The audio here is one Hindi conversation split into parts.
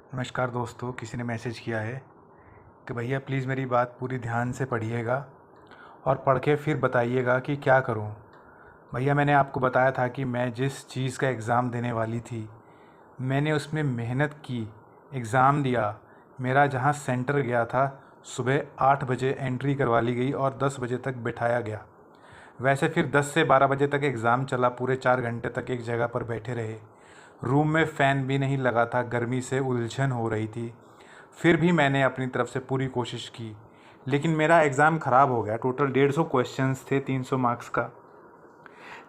नमस्कार दोस्तों, किसी ने मैसेज किया है कि भैया प्लीज़ मेरी बात पूरी ध्यान से पढ़िएगा और पढ़ के फिर बताइएगा कि क्या करूं। भैया मैंने आपको बताया था कि मैं जिस चीज़ का एग्ज़ाम देने वाली थी मैंने उसमें मेहनत की, एग्ज़ाम दिया। मेरा जहां सेंटर गया था सुबह 8 बजे एंट्री करवा ली गई और 10 बजे तक बिठाया गया। वैसे फिर 10 से 12 बजे तक एग्ज़ाम चला, पूरे 4 घंटे तक एक जगह पर बैठे रहे। रूम में फ़ैन भी नहीं लगा था, गर्मी से उलझन हो रही थी। फिर भी मैंने अपनी तरफ से पूरी कोशिश की, लेकिन मेरा एग्ज़ाम ख़राब हो गया। टोटल 150 क्वेश्चंस थे 300 मार्क्स का,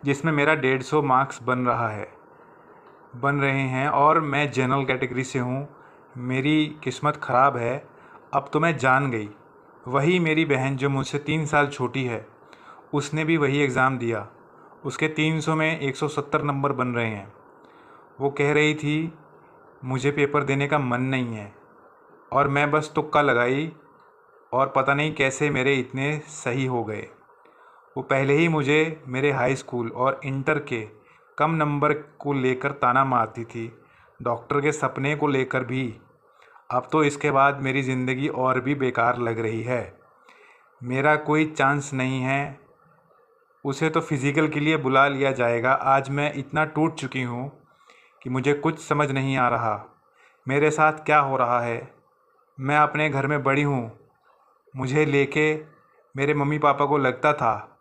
जिसमें मेरा 150 मार्क्स बन रहे हैं और मैं जनरल कैटेगरी से हूँ। मेरी किस्मत ख़राब है। अब तो मैं जान गई। वही मेरी बहन जो मुझसे 3 साल छोटी है, उसने भी वही एग्ज़ाम दिया। उसके 300 में 170 नंबर बन रहे हैं। वो कह रही थी मुझे पेपर देने का मन नहीं है, और मैं बस तुक्का लगाई और पता नहीं कैसे मेरे इतने सही हो गए। वो पहले ही मुझे मेरे हाई स्कूल और इंटर के कम नंबर को लेकर ताना मारती थी, डॉक्टर के सपने को लेकर भी। अब तो इसके बाद मेरी ज़िंदगी और भी बेकार लग रही है। मेरा कोई चांस नहीं है। उसे तो फिज़िकल के लिए बुला लिया जाएगा। आज मैं इतना टूट चुकी हूँ कि मुझे कुछ समझ नहीं आ रहा मेरे साथ क्या हो रहा है। मैं अपने घर में बड़ी हूँ, मुझे लेके मेरे मम्मी पापा को लगता था,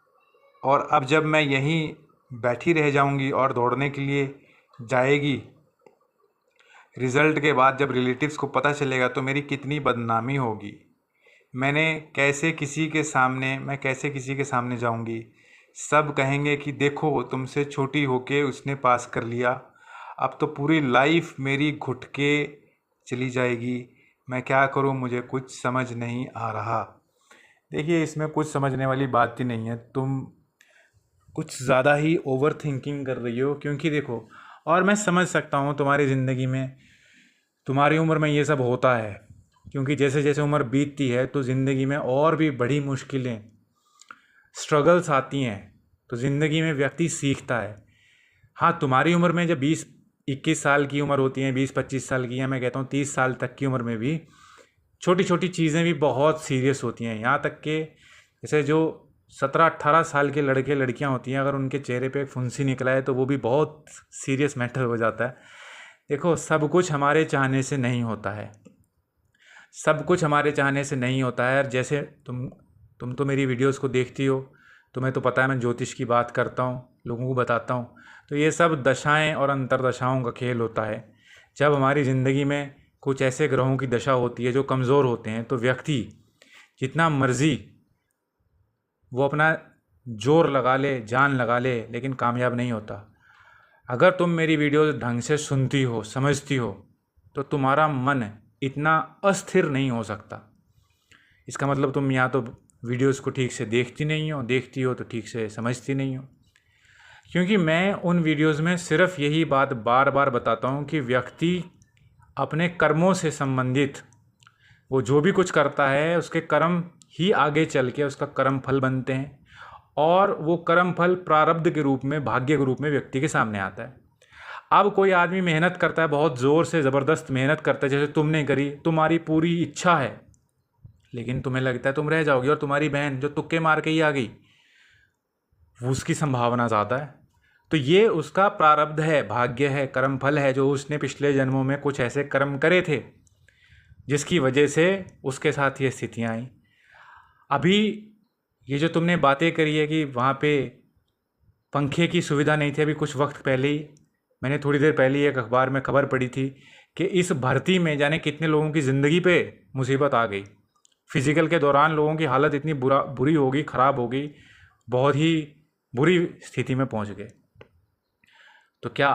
और अब जब मैं यहीं बैठी रह जाऊंगी और दौड़ने के लिए जाएगी, रिज़ल्ट के बाद जब रिलेटिव्स को पता चलेगा तो मेरी कितनी बदनामी होगी। मैं कैसे किसी के सामने जाऊंगी। सब कहेंगे कि देखो तुमसे छोटी होके उसने पास कर लिया। अब तो पूरी लाइफ मेरी घुट के चली जाएगी। मैं क्या करूं, मुझे कुछ समझ नहीं आ रहा। देखिए, इसमें कुछ समझने वाली बात ही नहीं है। तुम कुछ ज़्यादा ही ओवर थिंकिंग कर रही हो, क्योंकि देखो, और मैं समझ सकता हूँ तुम्हारी ज़िंदगी में, तुम्हारी उम्र में ये सब होता है, क्योंकि जैसे जैसे उम्र बीतती है तो ज़िंदगी में और भी बड़ी मुश्किलें, स्ट्रगल्स आती हैं, तो ज़िंदगी में व्यक्ति सीखता है। हाँ, तुम्हारी उम्र में जब 20-21 साल की उम्र होती है, 20-25 साल की, या मैं कहता हूँ 30 साल तक की उम्र में भी छोटी छोटी चीज़ें भी बहुत सीरियस होती हैं। यहाँ तक कि जैसे जो 17-18 साल के लड़के लड़कियाँ होती हैं, अगर उनके चेहरे पे एक फुंसी निकला है तो वो भी बहुत सीरियस मैटर हो जाता है। देखो, सब कुछ हमारे चाहने से नहीं होता है। सब कुछ हमारे चाहने से नहीं होता है। और जैसे तुम तो मेरी वीडियोस को देखती हो, तुम्हें तो पता है मैं ज्योतिष की बात करता हूँ, लोगों को बताता हूँ। तो ये सब दशाएं और अंतरदशाओं का खेल होता है। जब हमारी ज़िंदगी में कुछ ऐसे ग्रहों की दशा होती है जो कमज़ोर होते हैं, तो व्यक्ति जितना मर्जी वो अपना जोर लगा ले, जान लगा ले, लेकिन कामयाब नहीं होता। अगर तुम मेरी वीडियो ढंग से सुनती हो, समझती हो, तो तुम्हारा मन इतना अस्थिर नहीं हो सकता। इसका मतलब तुम या तो वीडियोस को ठीक से देखती नहीं हो, देखती हो तो ठीक से समझती नहीं हो। क्योंकि मैं उन वीडियोस में सिर्फ यही बात बार बार बताता हूँ कि व्यक्ति अपने कर्मों से संबंधित, वो जो भी कुछ करता है उसके कर्म ही आगे चल के उसका कर्म फल बनते हैं, और वो कर्म फल प्रारब्ध के रूप में, भाग्य के रूप में व्यक्ति के सामने आता है। अब कोई आदमी मेहनत करता है, बहुत ज़ोर से ज़बरदस्त मेहनत करता है, जैसे तुमने करी, तुम्हारी पूरी इच्छा है, लेकिन तुम्हें लगता है तुम रह जाओगी, और तुम्हारी बहन जो तुक्के मार के ही आ गई, उसकी संभावना ज़्यादा है। तो ये उसका प्रारब्ध है, भाग्य है, कर्म फल है, जो उसने पिछले जन्मों में कुछ ऐसे कर्म करे थे जिसकी वजह से उसके साथ ये स्थितियाँ आई। अभी ये जो तुमने बातें करी है कि वहाँ पे पंखे की सुविधा नहीं थी, अभी कुछ वक्त पहले ही मैंने थोड़ी देर पहले एक अखबार में खबर पढ़ी थी कि इस भर्ती में जाने कितने लोगों की ज़िंदगी पे मुसीबत आ गई। फिज़िकल के दौरान लोगों की हालत इतनी बुरी हो गई, ख़राब हो गई, बहुत ही बुरी स्थिति में पहुंच गए। तो क्या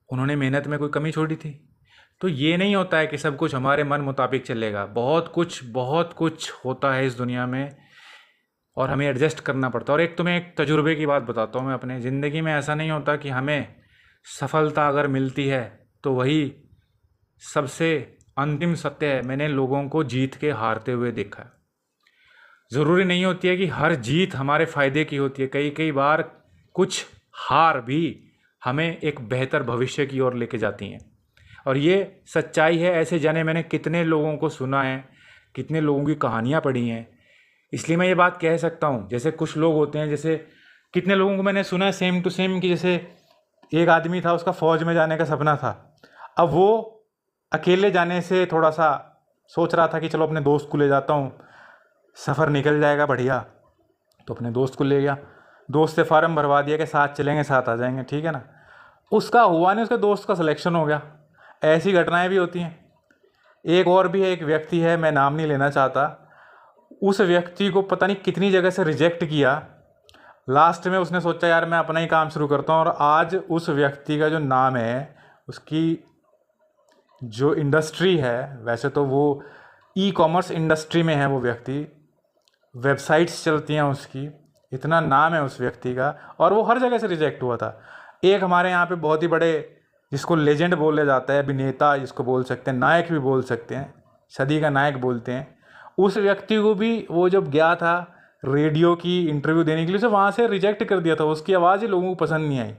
उन्होंने मेहनत में कोई कमी छोड़ी थी? तो ये नहीं होता है कि सब कुछ हमारे मन मुताबिक चलेगा। बहुत कुछ होता है इस दुनिया में, और हमें एडजस्ट करना पड़ता है। और एक तुम्हें एक तजुर्बे की बात बताता हूँ मैं अपने ज़िंदगी में। ऐसा नहीं होता कि हमें सफलता अगर मिलती है तो वही सबसे अंतिम सत्य है। मैंने लोगों को जीत के हारते हुए देखा है। ज़रूरी नहीं होती है कि हर जीत हमारे फ़ायदे की होती है। कई कई बार कुछ हार भी हमें एक बेहतर भविष्य की ओर लेके जाती हैं। और ये सच्चाई है, ऐसे जाने मैंने कितने लोगों को सुना है, कितने लोगों की कहानियाँ पढ़ी हैं। इसलिए मैं ये बात कह सकता हूँ। जैसे कुछ लोग होते हैं, जैसे कितने लोगों को मैंने सुना है सेम टू सेम, कि जैसे एक आदमी था, उसका फ़ौज में जाने का सपना था। अब वो अकेले जाने से थोड़ा सा सोच रहा था कि चलो अपने दोस्त को ले जाता हूँ, सफ़र निकल जाएगा बढ़िया। तो अपने दोस्त को ले गया, दोस्त से फार्म भरवा दिया कि साथ चलेंगे साथ आ जाएंगे, ठीक है ना। उसका हुआ नहीं, उसके दोस्त का सिलेक्शन हो गया। ऐसी घटनाएं भी होती हैं। एक और भी है, एक व्यक्ति है, मैं नाम नहीं लेना चाहता, उस व्यक्ति को पता नहीं कितनी जगह से रिजेक्ट किया। लास्ट में उसने सोचा यार मैं अपना ही काम शुरू करता हूँ, और आज उस व्यक्ति का जो नाम है, उसकी जो इंडस्ट्री है, वैसे तो वो ई कॉमर्स इंडस्ट्री में है वो व्यक्ति, वेबसाइट्स चलती हैं उसकी, इतना नाम है उस व्यक्ति का, और वो हर जगह से रिजेक्ट हुआ था। एक हमारे यहाँ पे बहुत ही बड़े, जिसको लेजेंड बोला जाता है, अभिनेता जिसको बोल सकते हैं, नायक भी बोल सकते हैं, सदी का नायक बोलते हैं, उस व्यक्ति को भी वो जब गया था रेडियो की इंटरव्यू देने के लिए, उसे वहाँ से रिजेक्ट कर दिया था। उसकी आवाज़ ही लोगों को पसंद नहीं आई,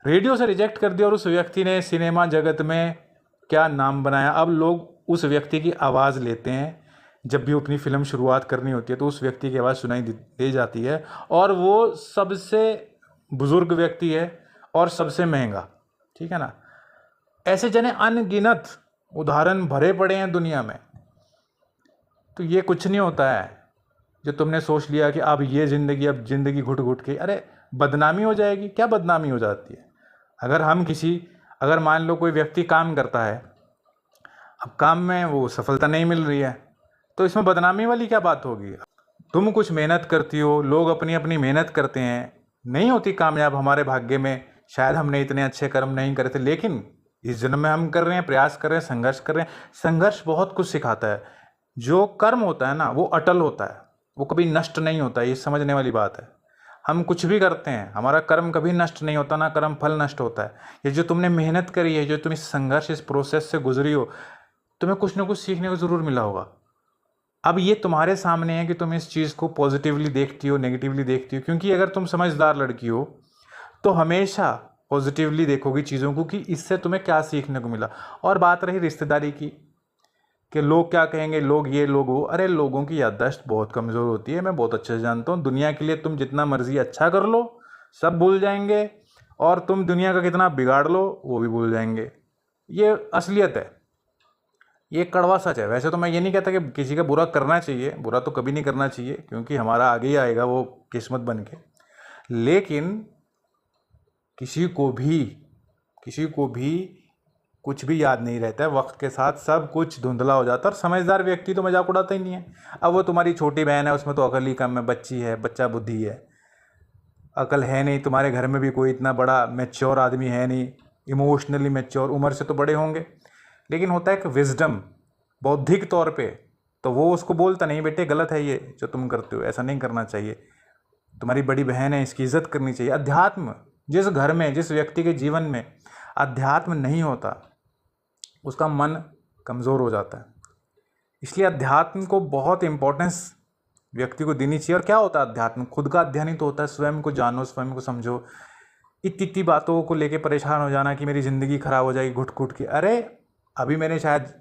रेडियो से रिजेक्ट कर दिया। और उस व्यक्ति ने सिनेमा जगत में क्या नाम बनाया। अब लोग उस व्यक्ति की आवाज़ लेते हैं, जब भी अपनी फिल्म शुरुआत करनी होती है तो उस व्यक्ति की आवाज़ सुनाई दे जाती है, और वो सबसे बुज़ुर्ग व्यक्ति है और सबसे महंगा, ठीक है ना। ऐसे जने अनगिनत उदाहरण भरे पड़े हैं दुनिया में। तो ये कुछ नहीं होता है जो तुमने सोच लिया कि अब ये ज़िंदगी, अब ज़िंदगी घुट घुट के, अरे बदनामी हो जाएगी। क्या बदनामी हो जाती है? अगर मान लो कोई व्यक्ति काम करता है, अब काम में वो सफलता नहीं मिल रही है, तो इसमें बदनामी वाली क्या बात होगी? तुम कुछ मेहनत करती हो, लोग अपनी अपनी मेहनत करते हैं, नहीं होती कामयाब हमारे भाग्य में, शायद हमने इतने अच्छे कर्म नहीं करे थे, लेकिन इस जन्म में हम कर रहे हैं, प्रयास कर रहे हैं, संघर्ष कर रहे हैं। संघर्ष बहुत कुछ सिखाता है। जो कर्म होता है ना, वो अटल होता है, वो कभी नष्ट नहीं होता। ये समझने वाली बात है। हम कुछ भी करते हैं, हमारा कर्म कभी नष्ट नहीं होता, ना कर्म फल नष्ट होता है। ये जो तुमने मेहनत करी है, जो तुम इस संघर्ष, इस प्रोसेस से गुजरी हो, तुम्हें कुछ ना कुछ सीखने को ज़रूर मिला होगा। अब ये तुम्हारे सामने है कि तुम इस चीज़ को पॉजिटिवली देखती हो, नेगेटिवली देखती हो। क्योंकि अगर तुम समझदार लड़की हो तो हमेशा पॉजिटिवली देखोगी चीज़ों को कि इससे तुम्हें क्या सीखने को मिला। और बात रही रिश्तेदारी की, कि लोग क्या कहेंगे, लोग ये लोग वो, अरे लोगों की याददाश्त बहुत कमज़ोर होती है, मैं बहुत अच्छे से जानता हूँ। दुनिया के लिए तुम जितना मर्जी अच्छा कर लो, सब भूल जाएंगे, और तुम दुनिया का कितना बिगाड़ लो, वो भी भूल जाएंगे। ये असलियत है, ये कड़वा सच है। वैसे तो मैं ये नहीं कहता कि किसी का बुरा करना चाहिए, बुरा तो कभी नहीं करना चाहिए, क्योंकि हमारा आगे ही आएगा वो किस्मत बन के। लेकिन किसी को भी कुछ भी याद नहीं रहता है। वक्त के साथ सब कुछ धुंधला हो जाता है, और समझदार व्यक्ति तो मजाक उड़ाता ही नहीं है। अब वो तुम्हारी छोटी बहन है, उसमें तो अकल ही कम है, बच्ची है, बच्चा बुद्धि है, अकल है नहीं। तुम्हारे घर में भी कोई इतना बड़ा मैच्योर आदमी है नहीं, इमोशनली मैच्योर, उम्र से तो बड़े होंगे, लेकिन होता है एक विजडम बौद्धिक तौर पे। तो वो उसको बोलता नहीं, बेटे गलत है ये जो तुम करते हो, ऐसा नहीं करना चाहिए, तुम्हारी बड़ी बहन है, इसकी इज्जत करनी चाहिए। अध्यात्म, जिस घर में, जिस व्यक्ति के जीवन में अध्यात्म नहीं होता, उसका मन कमज़ोर हो जाता है। इसलिए अध्यात्म को बहुत इम्पोर्टेंस व्यक्ति को देनी चाहिए। और क्या होता है अध्यात्म? खुद का अध्ययन ही तो होता है। स्वयं को जानो, स्वयं को समझो। इतनी बातों को लेके परेशान हो जाना कि मेरी ज़िंदगी ख़राब हो जाएगी घुट घुट के, अरे अभी मैंने शायद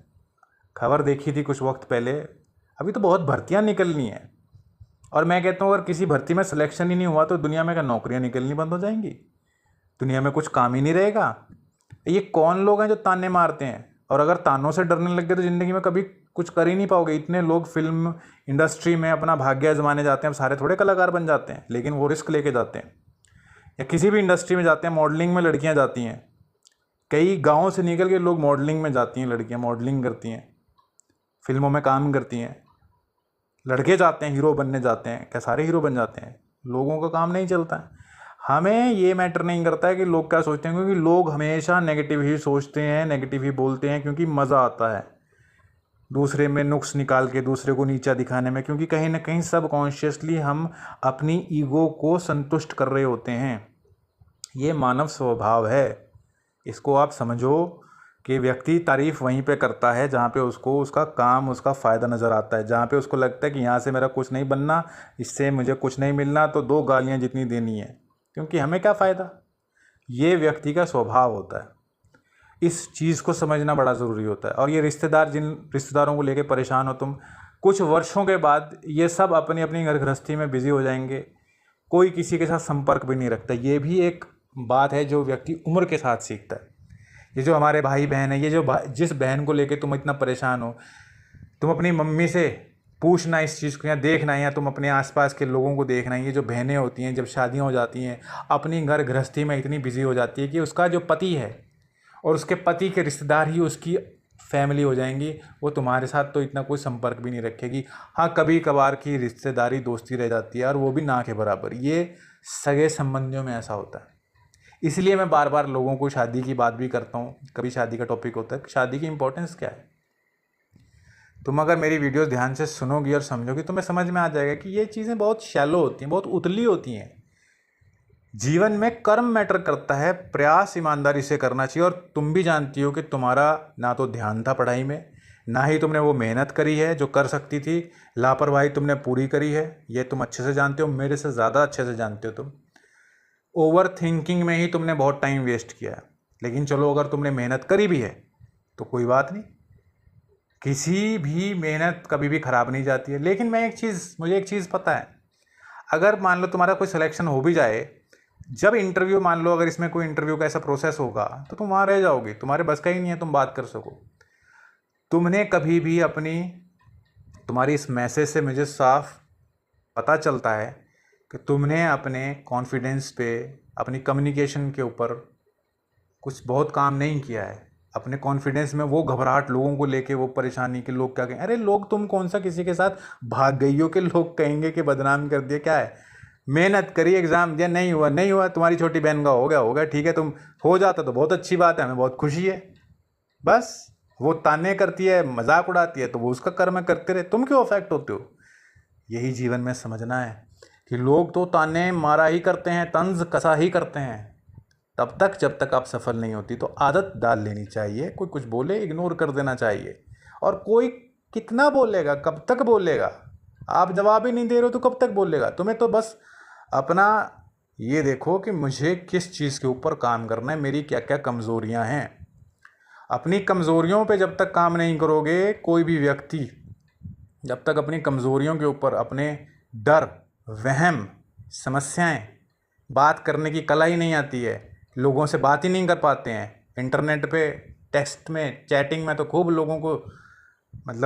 खबर देखी थी कुछ वक्त पहले, अभी तो बहुत भर्तियां निकलनी है, और मैं कहता हूँ अगर किसी भर्ती में सिलेक्शन ही नहीं हुआ तो दुनिया में क्या नौकरियां निकलनी बंद हो जाएंगी? दुनिया में कुछ काम ही नहीं रहेगा। ये कौन लोग हैं जो ताने मारते हैं? और अगर तानों से डरने लग गए तो ज़िंदगी में कभी कुछ कर ही नहीं पाओगे। इतने लोग फिल्म इंडस्ट्री में अपना भाग्य आजमाने जाते हैं। अब सारे थोड़े कलाकार बन जाते हैं, लेकिन वो रिस्क लेके जाते हैं। या किसी भी इंडस्ट्री में जाते हैं, मॉडलिंग में लड़कियां जाती हैं, कई गाँव से निकल के लोग मॉडलिंग में जाती हैं, लड़कियां मॉडलिंग करती हैं, फिल्मों में काम करती हैं। लड़के जाते हैं, हीरो बनने जाते हैं, क्या सारे हीरो बन जाते हैं? लोगों का काम नहीं चलता है। हमें ये मैटर नहीं करता है कि लोग क्या सोचते हैं, क्योंकि लोग हमेशा नेगेटिव ही सोचते हैं, नेगेटिव ही बोलते हैं, क्योंकि मज़ा आता है दूसरे में नुक्स निकाल के, दूसरे को नीचा दिखाने में। क्योंकि कहीं ना कहीं सबकॉन्शियसली हम अपनी ईगो को संतुष्ट कर रहे होते हैं। ये मानव स्वभाव है। इसको आप समझो कि व्यक्ति तारीफ़ वहीं पे करता है जहाँ पे उसको उसका काम, उसका फ़ायदा नज़र आता है। जहाँ पे उसको लगता है कि यहाँ से मेरा कुछ नहीं बनना, इससे मुझे कुछ नहीं मिलना, तो दो गालियाँ जितनी देनी है, क्योंकि हमें क्या फ़ायदा। ये व्यक्ति का स्वभाव होता है। इस चीज़ को समझना बड़ा ज़रूरी होता है। और ये रिश्तेदार, जिन रिश्तेदारों को लेके परेशान हो तुम, कुछ वर्षों के बाद ये सब अपनी अपनी घर गृहस्थी में बिजी हो जाएंगे, कोई किसी के साथ संपर्क भी नहीं रखता। ये भी एक बात है जो व्यक्ति उम्र के साथ सीखता है। ये जो हमारे भाई बहन है, ये जो जिस बहन को लेके तुम इतना परेशान हो, तुम अपनी मम्मी से पूछना इस चीज़ को, या देखना, या तुम अपने आसपास के लोगों को देखना। ये जो बहनें होती हैं, जब शादियां हो जाती हैं, अपनी घर गृहस्थी में इतनी बिजी हो जाती है कि उसका जो पति है और उसके पति के रिश्तेदार ही उसकी फैमिली हो जाएंगी। वो तुम्हारे साथ तो इतना कोई संपर्क भी नहीं रखेगी। हाँ, कभी कभार की रिश्तेदारी दोस्ती रह जाती है, और वो भी ना के बराबर। ये सगे संबंधियों में ऐसा होता है। इसलिए मैं बार बार लोगों को शादी की बात भी करता हूँ। कभी शादी का टॉपिक होता है, शादी की इंपॉर्टेंस क्या है। तुम अगर मेरी वीडियोस ध्यान से सुनोगी और समझोगी, तुम्हें समझ में आ जाएगा कि ये चीज़ें बहुत शैलो होती हैं, बहुत उतली होती हैं। जीवन में कर्म मैटर करता है, प्रयास ईमानदारी से करना चाहिए। और तुम भी जानती हो कि तुम्हारा ना तो ध्यान था पढ़ाई में, ना ही तुमने वो मेहनत करी है जो कर सकती थी। लापरवाही तुमने पूरी करी है, ये तुम अच्छे से जानते हो, मेरे से ज़्यादा अच्छे से जानते हो तुम। ओवर थिंकिंग में ही तुमने बहुत टाइम वेस्ट किया है। लेकिन चलो, अगर तुमने मेहनत करी भी है तो कोई बात नहीं, किसी भी मेहनत कभी भी ख़राब नहीं जाती है। लेकिन मुझे एक चीज़ पता है, अगर मान लो तुम्हारा कोई सिलेक्शन हो भी जाए, जब इंटरव्यू, मान लो अगर इसमें कोई इंटरव्यू का ऐसा प्रोसेस होगा, तो तुम वहाँ रह जाओगे। तुम्हारे बस का ही नहीं है तुम बात कर सको। तुमने कभी भी तुम्हारी इस मैसेज से मुझे साफ पता चलता है कि तुमने अपने कॉन्फिडेंस पे, अपनी कम्युनिकेशन के ऊपर कुछ बहुत काम नहीं किया है। अपने कॉन्फिडेंस में वो घबराहट लोगों को लेके, वो परेशानी कि लोग क्या कहें। अरे लोग, तुम कौन सा किसी के साथ भाग गई हो कि लोग कहेंगे कि बदनाम कर दिया। क्या है, मेहनत करी, एग्ज़ाम दिया, नहीं हुआ नहीं हुआ। तुम्हारी छोटी बहन का हो गया ठीक है, तुम हो जाता तो बहुत अच्छी बात है, हमें बहुत खुशी है। बस वो ताने करती है, मजाक उड़ाती है, तो वो उसका कर्म करते रहे, तुम क्यों अफेक्ट होते हो। यही जीवन में समझना है कि लोग तो ताने मारा ही करते हैं, तंज कसा ही करते हैं, तब तक जब तक आप सफल नहीं होती। तो आदत डाल लेनी चाहिए, कोई कुछ बोले इग्नोर कर देना चाहिए। और कोई कितना बोलेगा, कब तक बोलेगा, आप जवाब ही नहीं दे रहे हो तो कब तक बोलेगा। तुम्हें तो बस अपना ये देखो कि मुझे किस चीज़ के ऊपर काम करना है, मेरी क्या क्या कमज़ोरियां हैं। अपनी कमज़ोरियों पे जब तक काम नहीं करोगे, कोई भी व्यक्ति जब तक अपनी कमज़ोरियों के ऊपर, अपने डर, वहम, समस्याएं, बात करने की कला ही नहीं आती है, लोगों से बात ही नहीं कर पाते हैं। इंटरनेट पे, टेक्स्ट में, चैटिंग में तो खूब लोगों को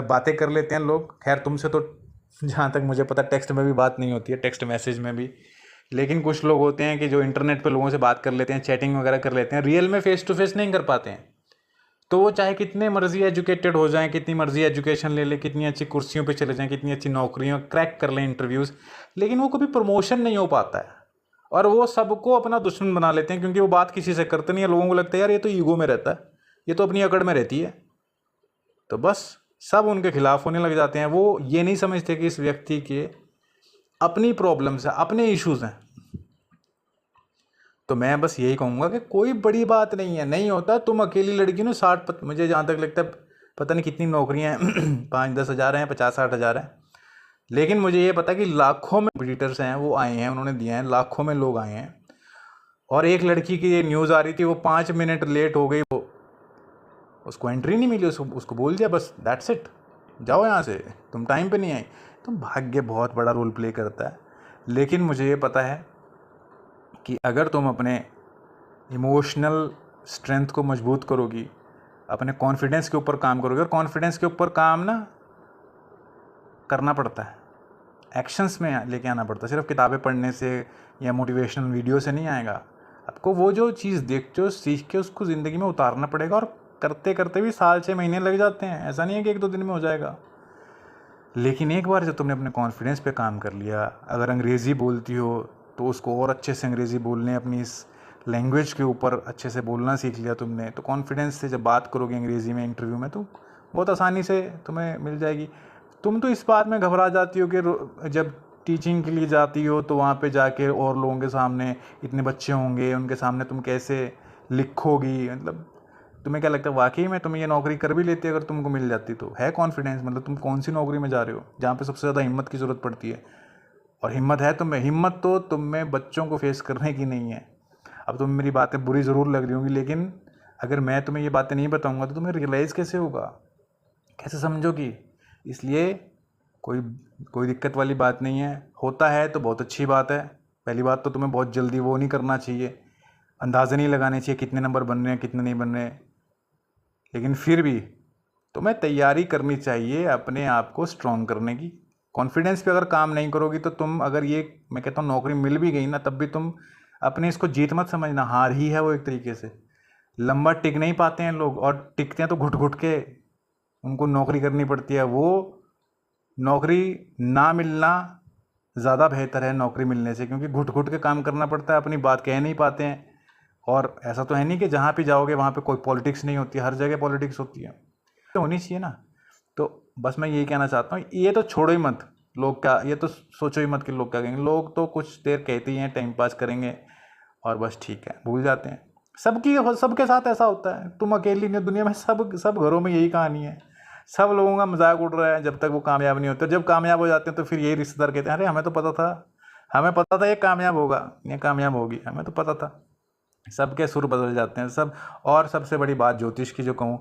बातें कर लेते हैं लोग। खैर तुमसे तो जहाँ तक मुझे पता टेक्स्ट में भी बात नहीं होती है, टेक्स्ट मैसेज में भी। लेकिन कुछ लोग होते हैं कि जो इंटरनेट पे लोगों से बात कर लेते हैं, चैटिंग वगैरह कर लेते हैं, रियल में फेस टू फेस नहीं कर पाते हैं। तो वो चाहे कितने मर्जी एजुकेटेड हो जाएं, कितनी मर्जी एजुकेशन ले लें, कितनी अच्छी कुर्सियों पे चले जाएं, कितनी अच्छी नौकरियां क्रैक कर लें, इंटरव्यूज़, लेकिन वो कभी प्रमोशन नहीं हो पाता है। और वो सबको अपना दुश्मन बना लेते हैं, क्योंकि वो बात किसी से करते नहीं है। लोगों को लगता है यार ये तो ईगो में रहता है, ये तो अपनी अकड़ में रहती है, तो बस सब उनके खिलाफ होने लग जाते हैं। वो ये नहीं समझते कि इस व्यक्ति के अपनी प्रॉब्लम्स हैं, अपने इश्यूज़ हैं। तो मैं बस यही कहूँगा कि कोई बड़ी बात नहीं है, नहीं होता। तुम अकेली लड़की हो, मुझे जहाँ तक लगता है पता नहीं कितनी नौकरियाँ हैं 5-10 हज़ार हैं, 50-60 हज़ार हैं। लेकिन मुझे ये पता है कि लाखों में विजिटर्स हैं, वो आए हैं, उन्होंने दिए हैं, लाखों में लोग आए हैं। और एक लड़की की ये न्यूज़ आ रही थी, वो 5 मिनट लेट हो गई, वो उसको एंट्री नहीं मिली, उसको बोल दिया बस दैट्स इट, जाओ यहाँ से, तुम टाइम पे नहीं आई। तो भाग्य बहुत बड़ा रोल प्ले करता है। लेकिन मुझे ये पता है कि अगर तुम अपने इमोशनल स्ट्रेंथ को मजबूत करोगी, अपने कॉन्फिडेंस के ऊपर काम करोगे, और कॉन्फिडेंस के ऊपर काम ना करना पड़ता है, एक्शंस में लेके आना पड़ता है। सिर्फ किताबें पढ़ने से या मोटिवेशनल वीडियो से नहीं आएगा। आपको वो जो चीज़ देखते हो, सीख के उसको ज़िंदगी में उतारना पड़ेगा। और करते करते भी 1-6 महीने लग जाते हैं, ऐसा नहीं है कि 1-2 दिन में हो जाएगा। लेकिन एक बार जब तुमने अपने कॉन्फिडेंस पे काम कर लिया, अगर अंग्रेज़ी बोलती हो तो उसको और अच्छे से अंग्रेज़ी बोलने, अपनी इस लैंग्वेज के ऊपर अच्छे से बोलना सीख लिया तुमने, तो कॉन्फिडेंस से जब बात करोगे अंग्रेज़ी में इंटरव्यू में, तो बहुत आसानी से तुम्हें मिल जाएगी। तुम तो इस बात में घबरा जाती हो कि जब टीचिंग के लिए जाती हो तो वहाँ पे जाके और लोगों के सामने इतने बच्चे होंगे, उनके सामने तुम कैसे लिखोगी। तुम्हें क्या लगता है वाकई में तुम ये नौकरी कर भी लेती अगर तुमको मिल जाती तो? है कॉन्फिडेंस? तुम कौन सी नौकरी में जा रहे हो जहाँ पे सबसे ज़्यादा हिम्मत की ज़रूरत पड़ती है? और हिम्मत है तुम्हें, हिम्मत तो तुम में बच्चों को फेस करने की नहीं है। अब तुम्हें मेरी बातें बुरी ज़रूर लग रही होंगी, लेकिन अगर मैं तुम्हें ये बातें नहीं बताऊंगा तो तुम्हें रियलाइज़ कैसे होगा, कैसे समझोगी। इसलिए कोई कोई दिक्कत वाली बात नहीं है, होता है तो बहुत अच्छी बात है। पहली बात तो तुम्हें बहुत जल्दी वो नहीं करना चाहिए, अंदाज़ा नहीं लगाने चाहिए कितने नंबर बन रहे हैं कितने नहीं बन रहे हैं, लेकिन फिर भी तुम्हें तैयारी करनी चाहिए अपने आप को स्ट्रॉन्ग करने की। कॉन्फिडेंस पे अगर काम नहीं करोगी तो तुम, अगर ये मैं कहता हूँ नौकरी मिल भी गई ना, तब भी तुम अपने इसको जीत मत समझना, हार ही है वो एक तरीके से। लंबा टिक नहीं पाते हैं लोग, और टिकते हैं तो घुट घुट के उनको नौकरी करनी पड़ती है। वो नौकरी ना मिलना ज़्यादा बेहतर है नौकरी मिलने से, क्योंकि घुट घुट के काम करना पड़ता है, अपनी बात कह नहीं पाते हैं। और ऐसा तो है नहीं कि जहाँ भी जाओगे वहाँ पे कोई पॉलिटिक्स नहीं होती, हर जगह पॉलिटिक्स होती है, तो होनी चाहिए ना। तो बस मैं यही कहना चाहता हूँ, ये तो छोड़ो ही मत, लोग क्या, ये तो सोचो ही मत कि लोग क्या कहेंगे। लोग तो कुछ देर कहते ही हैं, टाइम पास करेंगे और बस ठीक है, भूल जाते हैं। सबके साथ ऐसा होता है, तुम अकेली नहीं हो दुनिया में, सब घरों में यही कहानी है। सब लोगों का मजाक उड़ रहा है जब तक वो कामयाब नहीं होते। जब कामयाब हो जाते हैं तो फिर यही रिश्तेदार कहते हैं, अरे हमें तो पता था, हमें पता था ये कामयाब होगा, ये कामयाब होगी, हमें तो पता था। सबके सुर बदल जाते हैं सब। और सबसे बड़ी बात ज्योतिष की जो कहूँ,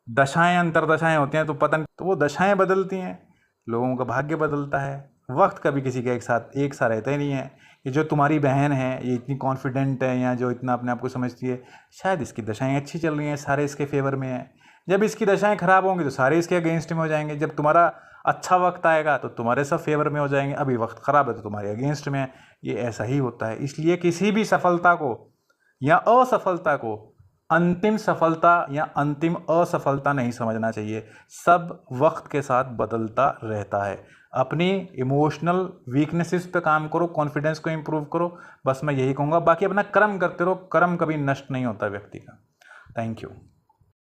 दशाएं अंतरदशाएं होती हैं तो पता नहीं, तो वो दशाएं बदलती हैं, लोगों का भाग्य बदलता है। वक्त कभी किसी का एक सा रहता ही नहीं है। ये जो तुम्हारी बहन है, ये इतनी कॉन्फिडेंट है या जो इतना अपने आप को समझती है, शायद इसकी दशाएं अच्छी चल रही हैं, सारे इसके फेवर में हैं। जब इसकी दशाएं खराब होंगी तो सारे इसके अगेंस्ट में हो जाएंगे। जब तुम्हारा अच्छा वक्त आएगा तो तुम्हारे सब फेवर में हो जाएंगे, अभी वक्त खराब है तो तुम्हारे अगेंस्ट में है। ये ऐसा ही होता है। इसलिए किसी भी सफलता को या असफलता को अंतिम सफलता या अंतिम असफलता नहीं समझना चाहिए। सब वक्त के साथ बदलता रहता है। अपनी इमोशनल वीकनेसेस पे काम करो, कॉन्फिडेंस को इम्प्रूव करो, बस मैं यही कहूँगा। बाकी अपना कर्म करते रहो, कर्म कभी नष्ट नहीं होता व्यक्ति का। Thank you.